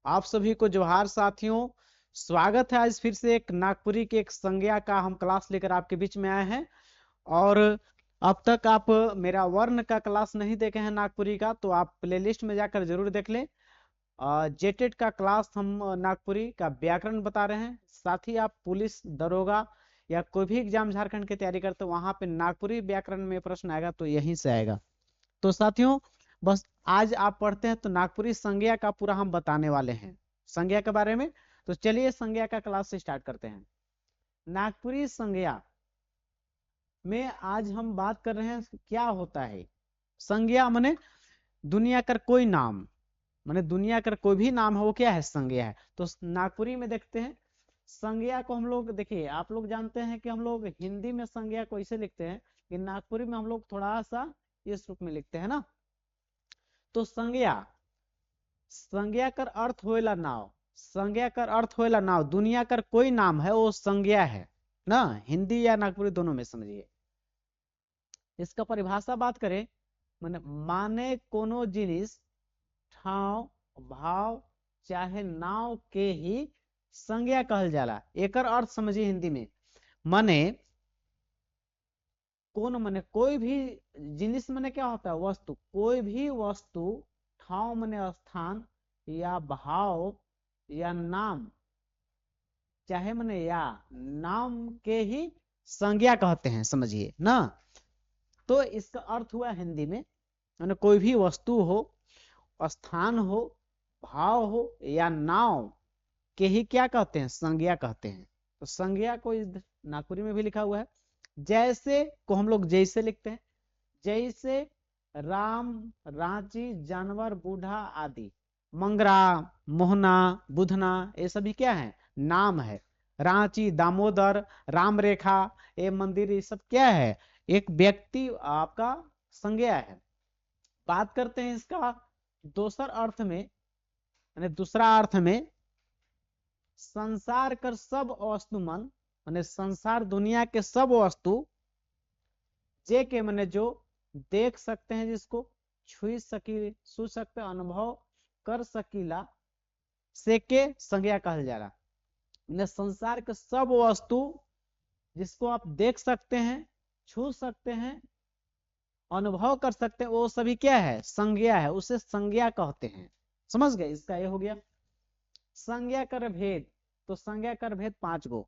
आप सभी को जोहार साथियों। स्वागत है आज फिर से एक नागपुरी के एक संज्ञा का हम क्लास लेकर आपके बीच में आए हैं। और अब तक आप मेरा वर्ण का क्लास नहीं देखे हैं नागपुरी का, तो आप प्लेलिस्ट में जाकर जरूर देख लें। जेटेड का क्लास हम नागपुरी का व्याकरण बता रहे हैं। साथ ही आप पुलिस दरोगा या कोई भी एग्जाम झारखंड की तैयारी करते हो, वहां पे नागपुरी व्याकरण में प्रश्न आएगा तो यहीं से आएगा। तो साथियों, बस आज आप पढ़ते हैं तो नागपुरी संज्ञा का पूरा हम बताने वाले हैं संज्ञा के बारे में। तो चलिए संज्ञा का क्लास से स्टार्ट करते हैं। नागपुरी संज्ञा में आज हम बात कर रहे हैं क्या होता है। संज्ञा माने दुनिया का कोई नाम, माने दुनिया का कोई भी नाम है वो क्या है, संज्ञा है। तो नागपुरी में देखते हैं संज्ञा को हम लोग, देखिए आप लोग जानते हैं कि हम लोग हिंदी में संज्ञा को ऐसे लिखते हैं कि नागपुरी में हम लोग थोड़ा सा इस रूप में लिखते हैं ना। तो संज्ञा, संज्ञा कर अर्थ होएला नाव, संज्ञा कर अर्थ होएला नाव, दुनिया कर कोई नाम है वो संज्ञा है ना। हिंदी या नागपुरी दोनों में समझिए। इसका परिभाषा बात करें, माने कोनो जिनिस ठाव भाव चाहे नाव के ही संज्ञा कहल जाला। एकर अर्थ समझिए हिंदी में, माने कौन, माने कोई भी जिनिस, माने क्या होता है वस्तु, कोई भी वस्तु, ठाव माने स्थान या भाव या नाम, चाहे माने या नाम के ही संज्ञा कहते हैं, समझिए ना। तो इसका अर्थ हुआ हिंदी में, माने कोई भी वस्तु हो, स्थान हो, भाव हो या नाम के ही क्या कहते हैं, संज्ञा कहते हैं। तो संज्ञा को इस नागपुरी में भी लिखा हुआ है। जैसे को हम लोग जैसे लिखते हैं, जैसे राम, रांची, जानवर, बूढ़ा आदि। मंगरा, मोहना, बुधना, ये सभी क्या है, नाम है। रांची, दामोदर, राम रेखा, ये मंदिर, ये सब क्या है, एक व्यक्ति आपका संज्ञा है। बात करते हैं इसका दूसर अर्थ में, यानी दूसरा अर्थ में, संसार कर सब वस्तु मन, माने संसार दुनिया के सब वस्तु, जे के माने जो देख सकते हैं, जिसको छू सकते, अनुभव कर सकीला, से के संज्ञा कहल जा रहा। संसार के सब वस्तु जिसको आप देख सकते हैं, छू सकते हैं, अनुभव कर सकते हैं, वो सभी क्या है, संज्ञा है, उसे संज्ञा कहते हैं। समझ गए, इसका ये हो गया संज्ञा कर भेद। तो संज्ञा कर भेद 5 गो।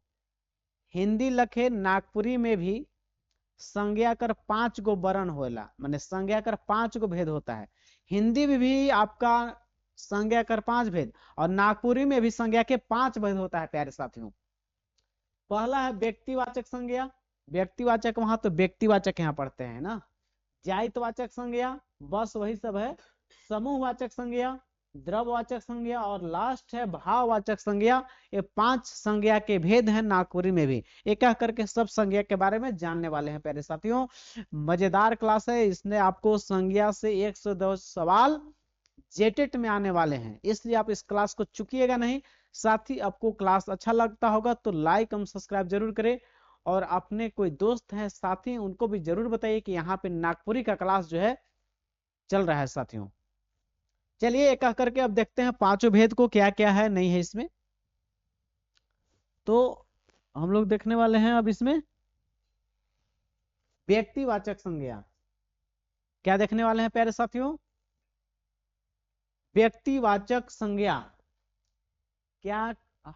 हिंदी लखे नागपुरी में भी संज्ञा कर 5 गो वर्ण होला, माने संज्ञा कर 5 गो भेद होता है। हिंदी में भी आपका संज्ञा कर 5 भेद, और नागपुरी में भी संज्ञा के 5 भेद होता है प्यारे साथियों। पहला है व्यक्तिवाचक संज्ञा। व्यक्तिवाचक वहां तो व्यक्तिवाचक यहाँ पढ़ते हैं ना। जातिवाचक संज्ञा, बस वही सब है। समूहवाचक संज्ञा, द्रववाचक संज्ञा, और लास्ट है भाववाचक संज्ञा। ये 5 संज्ञा के भेद हैं नागपुरी में भी। एक एक करके सब संज्ञा के बारे में जानने वाले हैं प्यारे साथियों। मजेदार क्लास है, इसने आपको संज्ञा से 102 सवाल जेटेट में आने वाले हैं, इसलिए आप इस क्लास को चुकिएगा नहीं। साथ ही आपको क्लास अच्छा लगता होगा तो लाइक एवं सब्सक्राइब जरूर करें, और अपने कोई दोस्त हैं साथी, उनको भी जरूर बताइए कि यहाँ पे नागपुरी का क्लास जो है चल रहा है साथियों। चलिए एक एक करके अब देखते हैं पांचों भेद को क्या क्या है, नहीं है इसमें। तो हम लोग देखने वाले हैं अब इसमें व्यक्तिवाचक संज्ञा। क्या देखने वाले हैं प्यारे साथियों, व्यक्तिवाचक संज्ञा क्या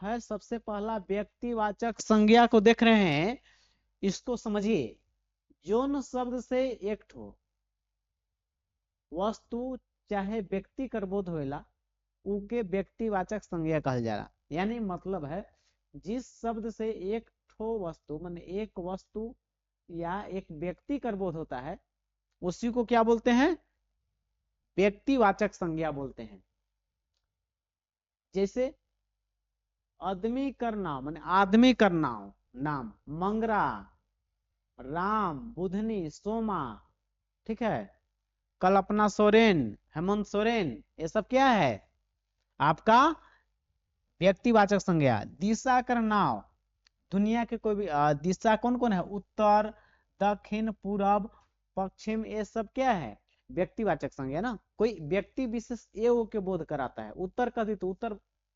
है। सबसे पहला व्यक्तिवाचक संज्ञा को देख रहे हैं, इसको समझिए। जोन शब्द से एक ठो वस्तु चाहे व्यक्ति कर बोध होएला, उके व्यक्तिवाचक संज्ञा कहल जा रहा। यानी मतलब है, जिस शब्द से एक ठो वस्तु, माने एक वस्तु या एक व्यक्ति कर बोध होता है, उसी को क्या बोलते हैं, व्यक्तिवाचक संज्ञा बोलते हैं। जैसे आदमी कर नाम, माने आदमी कर नाम, नाम मंगरा, राम, बुधनी, सोमा, ठीक है, कल्पना सोरेन, हेमंत सोरेन, ये सब क्या है आपका व्यक्तिवाचक संज्ञा। दिशा कर नाम, दुनिया के कोई भी दिशा कौन कौन है, उत्तर, दक्षिण, पूरब, पश्चिम, ये सब क्या है व्यक्तिवाचक संज्ञा ना। कोई व्यक्ति विशेष एवं के बोध कराता है। उत्तर कथी, तो उत्तर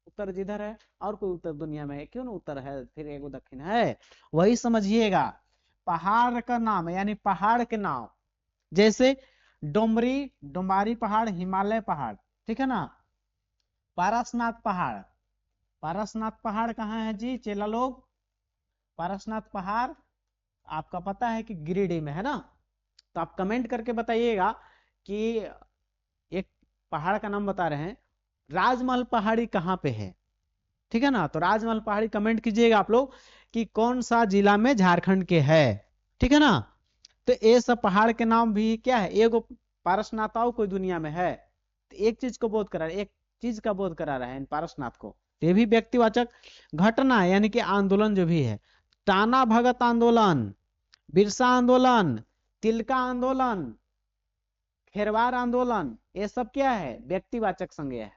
उत्तर जिधर है और कोई उत्तर दुनिया में है क्यों ना उत्तर है, फिर एगो दक्षिण है, वही समझिएगा। पहाड़ का नाम यानी पहाड़ के नाम, जैसे डोमरी, डोमारी पहाड़, हिमालय पहाड़, ठीक है ना। पारसनाथ पहाड़, पारसनाथ पहाड़ कहाँ है जी चेला लोग? पारसनाथ पहाड़ आपका पता है कि गिरिडीह में है ना। तो आप कमेंट करके बताइएगा कि एक पहाड़ का नाम बता रहे हैं, राजमहल पहाड़ी कहाँ पे है, ठीक है ना। तो राजमहल पहाड़ी कमेंट कीजिएगा आप लोग कि कौन सा जिला में झारखंड के है, ठीक है ना। तो ये सब पहाड़ के नाम भी क्या है, एगो पारसनाथाओं कोई दुनिया में है, तो एक चीज को बोध करा, एक चीज का बोध करा रहा है इन पारसनाथ को। ये भी व्यक्तिवाचक घटना यानी कि आंदोलन जो भी है, टाना भगत आंदोलन, बिरसा आंदोलन, तिलका आंदोलन, खेरवार आंदोलन, ये सब क्या है, व्यक्तिवाचक संज्ञा है।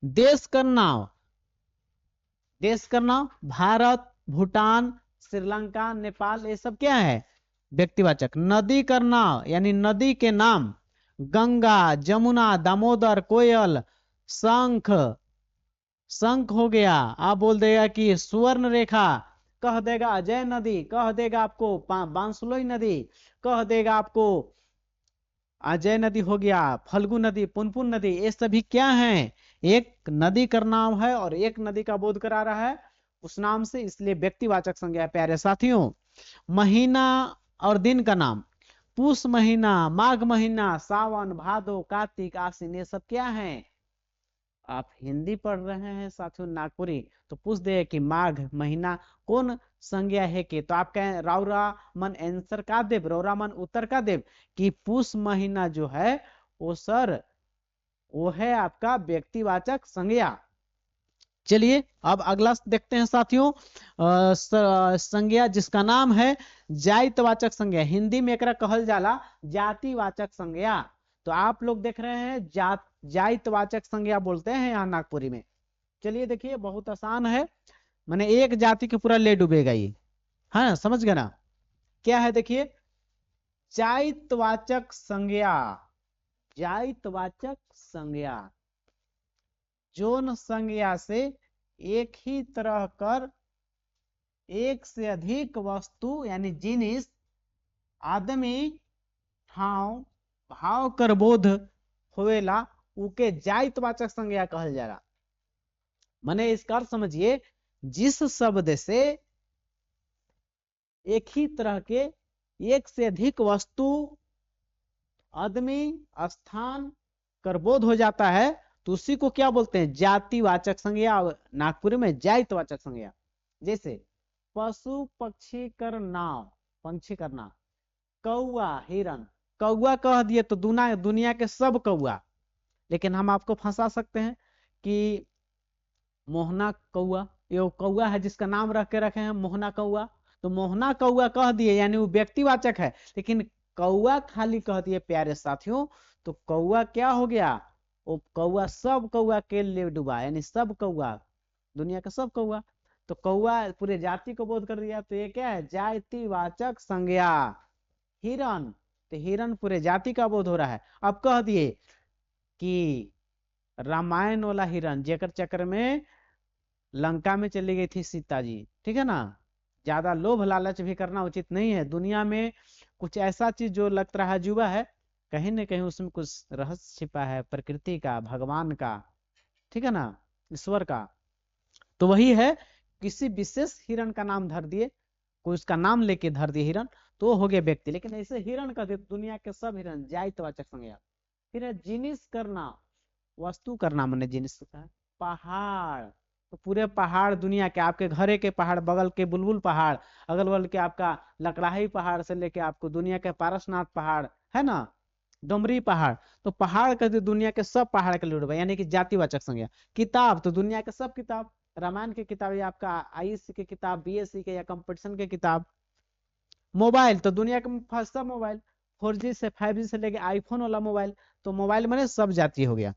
देश का नाम, देश का नाम भारत, भूटान, श्रीलंका, नेपाल, ये सब क्या है, व्यक्तिवाचक। नदी का नाम यानी नदी के नाम, गंगा, जमुना, दामोदर, कोयल, शंख, शंख हो गया। आप बोल देगा कि सुवर्ण रेखा, कह देगा अजय नदी, कह देगा आपको बांसुलोई नदी, कह देगा आपको अजय नदी हो गया, फल्गु नदी, पुनपुन नदी, ये सभी क्या हैं, एक नदी का नाम है और एक नदी का बोध करा रहा है उस नाम से, इसलिए व्यक्तिवाचक संज्ञा है प्यारे साथियों। महीना और दिन का नाम, पुष महीना, माघ महीना, सावन, भादो, कार्तिक, आश्विन, ये सब क्या है। आप हिंदी पढ़ रहे हैं साथियों नागपुरी, तो पूछ दे कि माघ महीना कौन संज्ञा है के, तो आप कहें राउरा मन आंसर का देव, रौरा मन उत्तर का देव कि पुष महीना जो है वो सर वो है आपका व्यक्तिवाचक संज्ञा। चलिए अब अगला देखते हैं साथियों, संज्ञा जिसका नाम है जातिवाचक संज्ञा, हिंदी में एकरा कहल जाला जातिवाचक संज्ञा। तो आप लोग देख रहे हैं जातिवाचक संज्ञा बोलते हैं यहाँ नागपुरी में। चलिए देखिए बहुत आसान है, मैंने एक जाति के पूरा ले डूबेगा ये, हाँ समझ गए ना। क्या है देखिए, जातिवाचक संज्ञा, जातिवाचक संज्ञा जोन संज्ञा से एक ही तरह कर एक से अधिक वस्तु यानी जिनिस, आदमी, ठाव, भाव कर बोध होवेला उके जातिवाचक संज्ञा कहल जाला। माने इसका अर्थ समझिए, जिस शब्द से एक ही तरह के एक से अधिक वस्तु, आदमी, स्थान कर बोध हो जाता है तो उसी को क्या बोलते हैं, जातिवाचक संज्ञा, नागपुरी में जातिवाचक संज्ञा। जैसे पशु पक्षी कर नाम, पंछी कर नाम, कौआ, हिरन, कौआ कह दिए तो दुनिया के सब कौआ, लेकिन हम आपको फंसा सकते हैं कि मोहना कौआ, ये कौआ है जिसका नाम रख के रखे हैं मोहना कौआ, तो मोहना कौआ कह दिए यानी वो व्यक्तिवाचक है, लेकिन कौआ खाली कह दिए प्यारे साथियों तो कौआ क्या हो गया, वो कौआ सब कौआ के लिए डूबा, यानी सब कौआ, दुनिया का सब कौआ, तो कौआ पूरे जाति को बोध कर दिया, तो ये क्या है, जातिवाचक संज्ञा। हिरन, तो हिरन पूरे जाति का बोध हो रहा है। अब कह दिए कि रामायण वाला हिरन जेकर चक्कर में लंका में चली गई थी सीता जी, ठीक है ना। ज्यादा लोभ लालच भी करना उचित नहीं है दुनिया में, कुछ ऐसा चीज जो लग रहा है जुआ है, कहीं ना कहीं उसमें कुछ रहस्य छिपा है, प्रकृति का, भगवान का, ठीक है ना, ईश्वर का। तो वही है, किसी विशेष हिरण का नाम धर दिए, कोई उसका नाम लेके धर दिए हिरण, तो हो गया व्यक्ति, लेकिन ऐसे हिरण का दुनिया के सब हिरण जातिवाचक संज्ञा। फिर है जिनिस करना, वस्तु करना मैंने जिनिस का, पहाड़, तो पूरे पहाड़ दुनिया के, आपके घरे के पहाड़, बगल के बुलबुल पहाड़, अगल बगल के आपका लकड़ाही पहाड़ से लेके आपको दुनिया के पारसनाथ पहाड़ है ना, डोमरी पहाड़, तो पहाड़ का दुनिया के सब पहाड़ के लुड़बा यानी कि जातिवाचक संज्ञा। किताब, तो दुनिया के सब किताब, रामायण की किताब या आपका आईएससी की किताब, बीएससी के या कंपटीशन के किताब। मोबाइल, तो दुनिया का सब मोबाइल, 4G से 5G से लेके आईफोन वाला मोबाइल, तो मोबाइल मैंने सब जाति हो गया।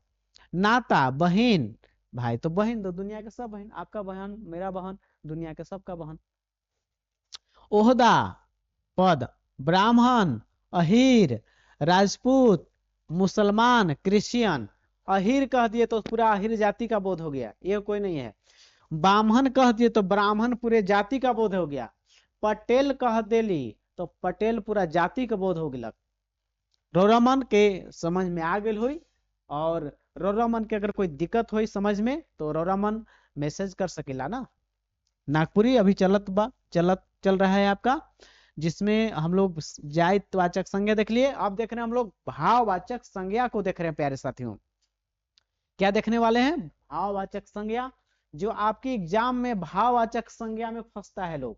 नाता, बहन, भाई तो बहन, तो दुनिया के सब बहन, आपका बहन, मेरा बहन, दुनिया के सबका बहन। ओहदा, पद, ब्राह्मण, अहीर, राजपूत, मुसलमान, क्रिश्चियन, अहिर कह दिए तो पूरा अहिर जाति का बोध हो गया, ये कोई नहीं है। ब्राह्मण कह दिए तो ब्राह्मण पूरे जाति का बोध हो गया। पटेल कह देली तो पटेल पूरा जाति का बोध हो गया। रोरमन के समझ में आ गई हुई, और रोरमन के अगर कोई दिक्कत हुई समझ में तो रोरमन मैसेज कर सकेला ना। नागपुरी अभी चल रहा है आपका, जिसमें हम लोग जातिवाचक संज्ञा देख लिए। अब देख रहे हैं हम लोग भाववाचक संज्ञा को देख रहे हैं प्यारे साथियों। क्या देखने वाले हैं? भाववाचक संज्ञा। जो आपके एग्जाम में भाववाचक संज्ञा में फंसता है लोग।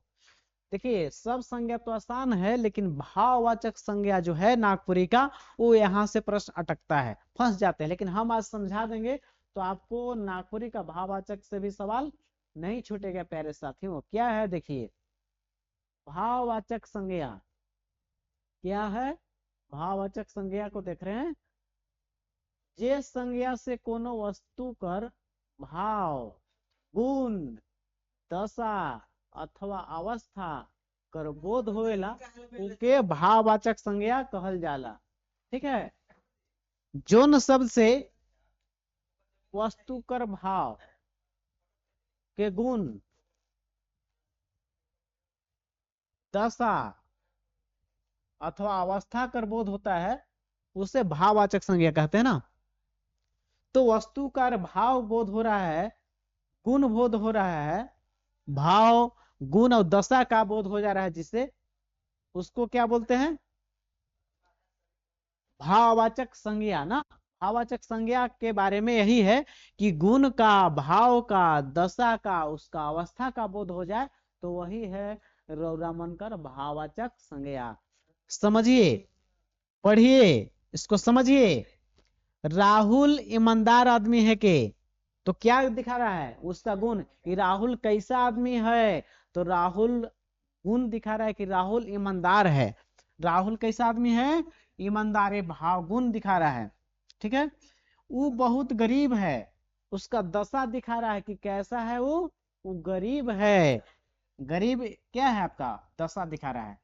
देखिए सब संज्ञा तो आसान है, लेकिन भाववाचक संज्ञा जो है नागपुरी का, वो यहाँ से प्रश्न अटकता है, फंस जाते हैं। लेकिन हम आज समझा देंगे तो आपको नागपुरी का भाववाचक से भी सवाल नहीं छूटेगा प्यारे साथियों। क्या है देखिए, भाववाचक संज्ञा क्या है? भाववाचक संज्ञा को देख रहे हैं। जे संज्ञा से कोनो वस्तु कर भाव, गुण, दशा अथवा अवस्था कर बोध होएला उके भाववाचक संज्ञा कहल जाला। ठीक है, जोन शब्द से वस्तु कर भाव के गुण, दशा अथवा अवस्था कर बोध होता है, उसे भाववाचक संज्ञा कहते हैं ना। तो वस्तु का भाव बोध हो रहा है, गुण बोध हो रहा है, भाव, गुण और दशा का बोध हो जा रहा है, जिससे उसको क्या बोलते हैं? भाववाचक संज्ञा ना। भाववाचक संज्ञा के बारे में यही है कि गुण का, भाव का, दशा का, उसका अवस्था का बोध हो जाए तो वही है रौरामनकर भाववाचक संज्ञा। समझिए, पढ़िए, इसको समझिए। राहुल ईमानदार आदमी है के, तो क्या दिखा रहा है? उसका गुण, कि राहुल कैसा आदमी है, तो राहुल गुण दिखा रहा है कि राहुल ईमानदार है। राहुल कैसा आदमी है? ईमानदार, भाव गुण दिखा रहा है। ठीक है। वो बहुत गरीब है, उसका दशा दिखा रहा है कि कैसा है वो गरीब है। गरीब क्या है आपका? दशा दिखा रहा है।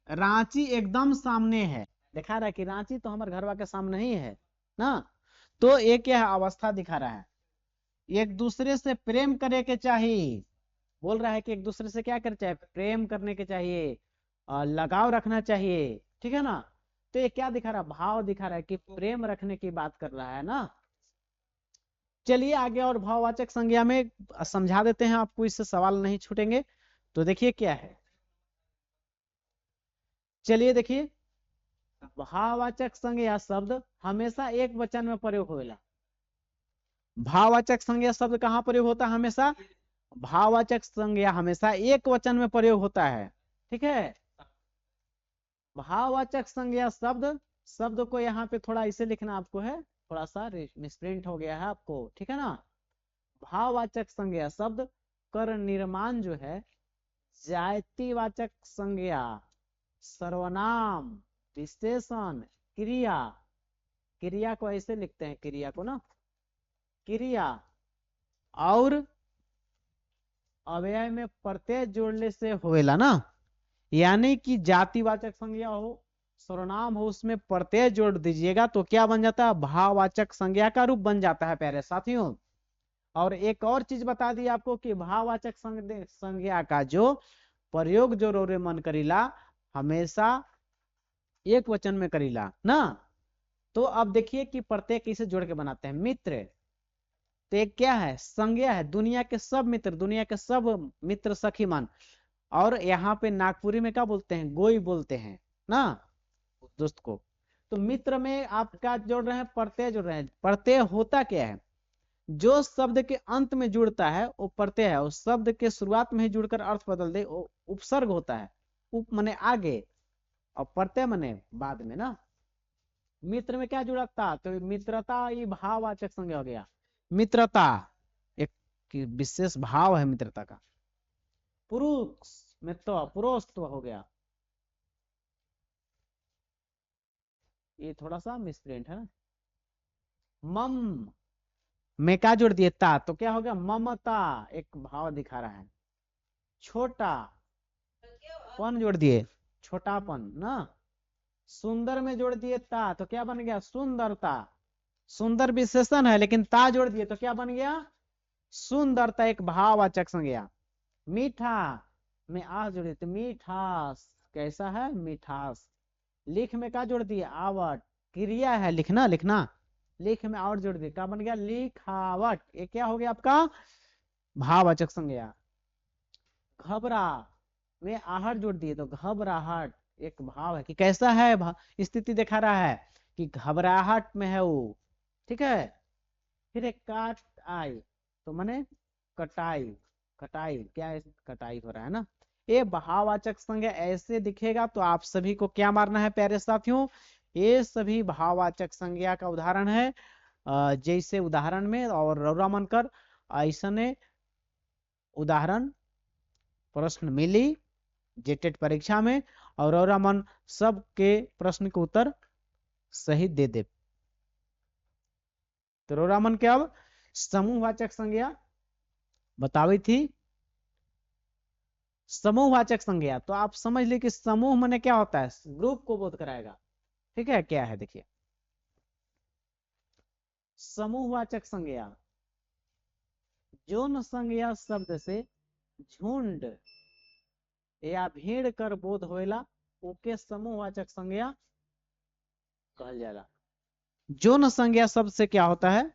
रांची एकदम सामने है, दिखा रहा है कि रांची तो हमारे घरवा के सामने ही है ना। तो एक क्या है? अवस्था दिखा रहा है। एक दूसरे से प्रेम करे के चाहिए, बोल रहा है कि एक दूसरे से क्या करना चाहिए? प्रेम करने के चाहिए, लगाव रखना चाहिए। ठीक है ना। तो ये क्या दिखा रहा है? भाव दिखा रहा है कि प्रेम रखने की बात कर रहा है ना। चलिए आगे और भाववाचक संज्ञा में समझा देते हैं आपको, इससे सवाल नहीं छूटेंगे। तो देखिए क्या है, चलिए देखिए। भाववाचक संज्ञा शब्द हमेशा एक वचन में प्रयोग होगा। भाववाचक संज्ञा शब्द कहाँ प्रयोग होता है? हमेशा भाववाचक संज्ञा हमेशा एक वचन में प्रयोग होता है। ठीक है। भाववाचक संज्ञा शब्द को यहाँ पे थोड़ा इसे लिखना आपको है, थोड़ा सा मिसप्रिंट हो गया है आपको। ठीक है ना। भाववाचक संज्ञा शब्द कर निर्माण जो है जातिवाचक संज्ञा, सर्वनाम, विशेषण, क्रिया, क्रिया को ऐसे लिखते हैं, क्रिया को ना, क्रिया और अव्यय में प्रत्यय जोड़ने से होएला ना। यानी कि जातिवाचक संज्ञा हो, सर्वनाम हो, उसमें प्रत्यय जोड़ दीजिएगा तो क्या बन जाता है? भाववाचक संज्ञा का रूप बन जाता है प्यारे साथियों। और एक और चीज बता दी आपको कि भाववाचक संज्ञा का जो प्रयोग जो रोरे मन करीला हमेशा एक वचन में करीला ना। तो अब देखिए कि प्रत्यय कैसे जोड़ के बनाते हैं। मित्र, तो एक क्या है? संज्ञा है, दुनिया के सब मित्र, दुनिया के सब मित्र सखी मन। और यहाँ पे नागपुरी में क्या बोलते हैं? गोई बोलते हैं ना दोस्त को। तो मित्र में आप क्या जोड़ रहे हैं? प्रत्यय जोड़ रहे हैं। प्रत्यय होता क्या है? जो शब्द के अंत में जुड़ता है वो प्रत्यय है, उस शब्द के शुरुआत में ही जुड़कर अर्थ बदल दे वो उपसर्ग होता है। उप मने आगे और प्रत्यय मने बाद में ना। मित्र में क्या जुड़ा था? तो मित्रता ये भाववाचक संज्ञा हो गया। मित्रता एक विशेष भाव है मित्रता का। पुरुष में तो पुरुषत्व हो गया। ये थोड़ा सा मिसप्रिंट है ना। मम में क्या जोड़ दिए? ता, तो क्या हो गया? ममता, एक भाव दिखा रहा है। छोटा पन जोड़ दिए, छोटापन ना। सुंदर में जोड़ दिए ता तो क्या बन गया सुंदरता। सुंदर विशेषण है लेकिन ता जोड़ दिए तो क्या बन गया सुंदरता, एक भाववाचक संज्ञा। मीठा में आ जोड़ दिए तो मीठास, कैसा है मिठास। लिख में क्या जोड़ दिए आवट, क्रिया है लिखना, लिखना लिख में आवट जोड़ दिए क्या बन गया लिखावट। ये क्या हो गया आपका भाववाचक संज्ञा। घबरा में आहट जोड़ दिए तो घबराहट, एक भाव है कि कैसा है स्थिति दिखा रहा है कि घबराहट में है वो, ठीक है। फिर एक काट आई तो माने कटाई, कटाई क्या है कटाई हो रहा है ना। ये भाववाचक संज्ञा ऐसे दिखेगा तो आप सभी को क्या मारना है प्यारे साथियों, ये सभी भाववाचक संज्ञा का उदाहरण है। जैसे उदाहरण में और रौरा मनकर ऐसा उदाहरण प्रश्न मिली जेटेट परीक्षा में और रौरा मन सबके प्रश्न के उत्तर सही दे दे। तो रौरा मन के अब समूहवाचक संज्ञा बतावी थी। समूहवाचक संज्ञा तो आप समझ ली कि समूह माने क्या होता है ग्रुप को बोध कराएगा, ठीक है। क्या है देखिए समूहवाचक संज्ञा, जोन संज्ञा शब्द से झुंड या भीड़ कर बोध होएला ओके समूहवाचक संज्ञा कहल जाला। जोन संज्ञा शब्द से क्या होता है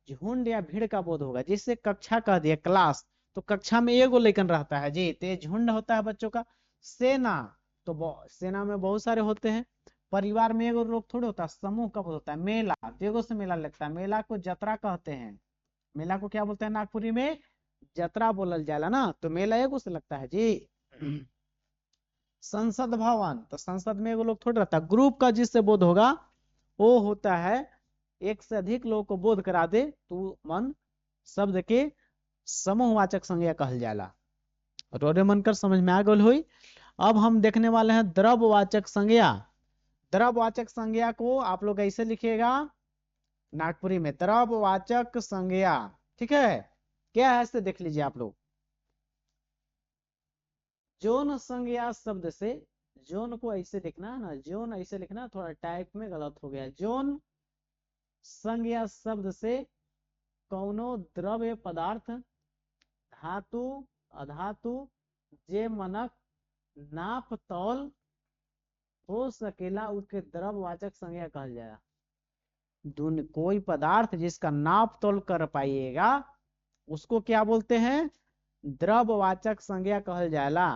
झुंड या भीड़ का बोध होगा। जैसे कक्षा कह दिया क्लास तो कक्षा में एगो लेकिन रहता है जी, तो झुंड होता है बच्चों का। सेना तो सेना में बहुत सारे होते हैं। परिवार में एगो लोग थोड़े होता है, समूह का बोध होता है। मेला तो एगो से मेला लगता है, मेला को जतरा कहते हैं। मेला को क्या बोलते हैं नागपुरी में जतरा बोलल जाला ना, तो मेला एगो से लगता है जी। संसद भवन तो संसद में एगो लोग थोड़े रहता है, ग्रुप का जिससे बोध होगा वो होता है एक से अधिक लोगों को बोध करा दे तो मन शब्द के समूहवाचक संज्ञा कहल जाला। रोरे मन कर समझ में आ गल हुई। अब हम देखने वाले हैं द्रव्यवाचक संज्ञा। द्रव्यवाचक संज्ञा को आप लोग ऐसे लिखिएगा नागपुरी में द्रव्यवाचक संज्ञा, ठीक है। क्या है इसे देख लीजिए आप लोग। जोन संज्ञा शब्द से, जोन को ऐसे लिखना है ना, जोन ऐसे लिखना, थोड़ा टाइप में गलत हो गया। जोन संज्ञा शब्द से कौनो द्रव्य पदार्थ धातु अधातु जे मनक नाप तौल हो सकेला उसके द्रव्यवाचक संज्ञा कहल जाएगा। कोई पदार्थ जिसका नाप तौल कर पाइएगा उसको क्या बोलते हैं द्रव्यवाचक संज्ञा कहल जाएला।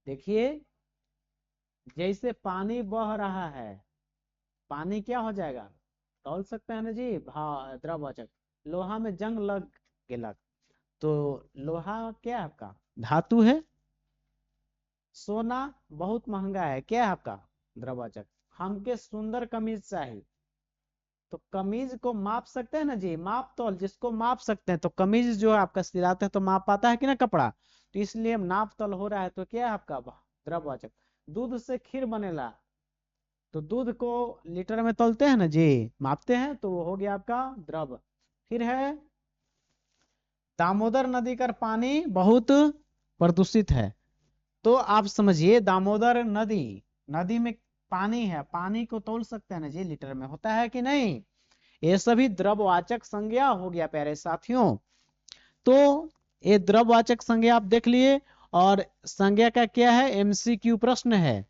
देखिए जैसे पानी बह रहा है, पानी क्या हो जाएगा तौल सकते हैं ना जी द्रव्यवाचक। लोहा में जंग लग गया तो लोहा क्या है आपका धातु है। सोना बहुत महंगा है, क्या है आपका द्रव्यवाचक। हमके सुंदर कमीज चाहिए तो कमीज को माप सकते हैं ना जी, माप तौल जिसको माप सकते हैं। तो कमीज जो है आपका सिलाते हैं तो माप पाता है कि ना कपड़ा, तो इसलिए नाप तौल हो रहा है तो क्या है आपका द्रव्यवाचक। दूध से खीर बनेला तो दूध को लीटर में तौलते हैं ना जी, मापते हैं, तो वो हो गया आपका द्रव। फिर है दामोदर नदी का पानी बहुत प्रदूषित है तो आप समझिए दामोदर नदी, नदी में पानी है, पानी को तौल सकते हैं ना जी लीटर में, होता है कि नहीं। ये सभी द्रव्यवाचक संज्ञा हो गया प्यारे साथियों। तो ये द्रव्यवाचक संज्ञा आप देख लिए और संज्ञा का क्या है एमसीक्यू प्रश्न है।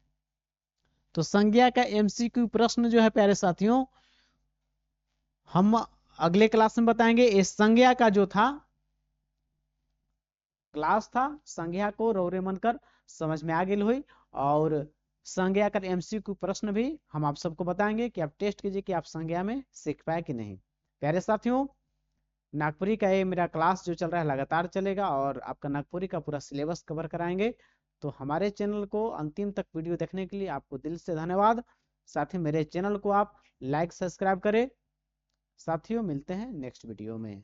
तो संज्ञा का एमसीक्यू प्रश्न जो है प्यारे साथियों हम अगले क्लास में बताएंगे। इस संज्ञा का जो था क्लास था संज्ञा को रौरे मन कर समझ में आ गई हुई और संज्ञा का एमसीक्यू प्रश्न भी हम आप सबको बताएंगे कि आप टेस्ट कीजिए कि आप संज्ञा में सीख पाए कि नहीं। प्यारे साथियों नागपुरी का ये मेरा क्लास जो चल रहा है लगातार चलेगा और आपका नागपुरी का पूरा सिलेबस कवर कराएंगे। तो हमारे चैनल को अंतिम तक वीडियो देखने के लिए आपको दिल से धन्यवाद। साथ ही मेरे चैनल को आप लाइक सब्सक्राइब करें। साथियों मिलते हैं नेक्स्ट वीडियो में।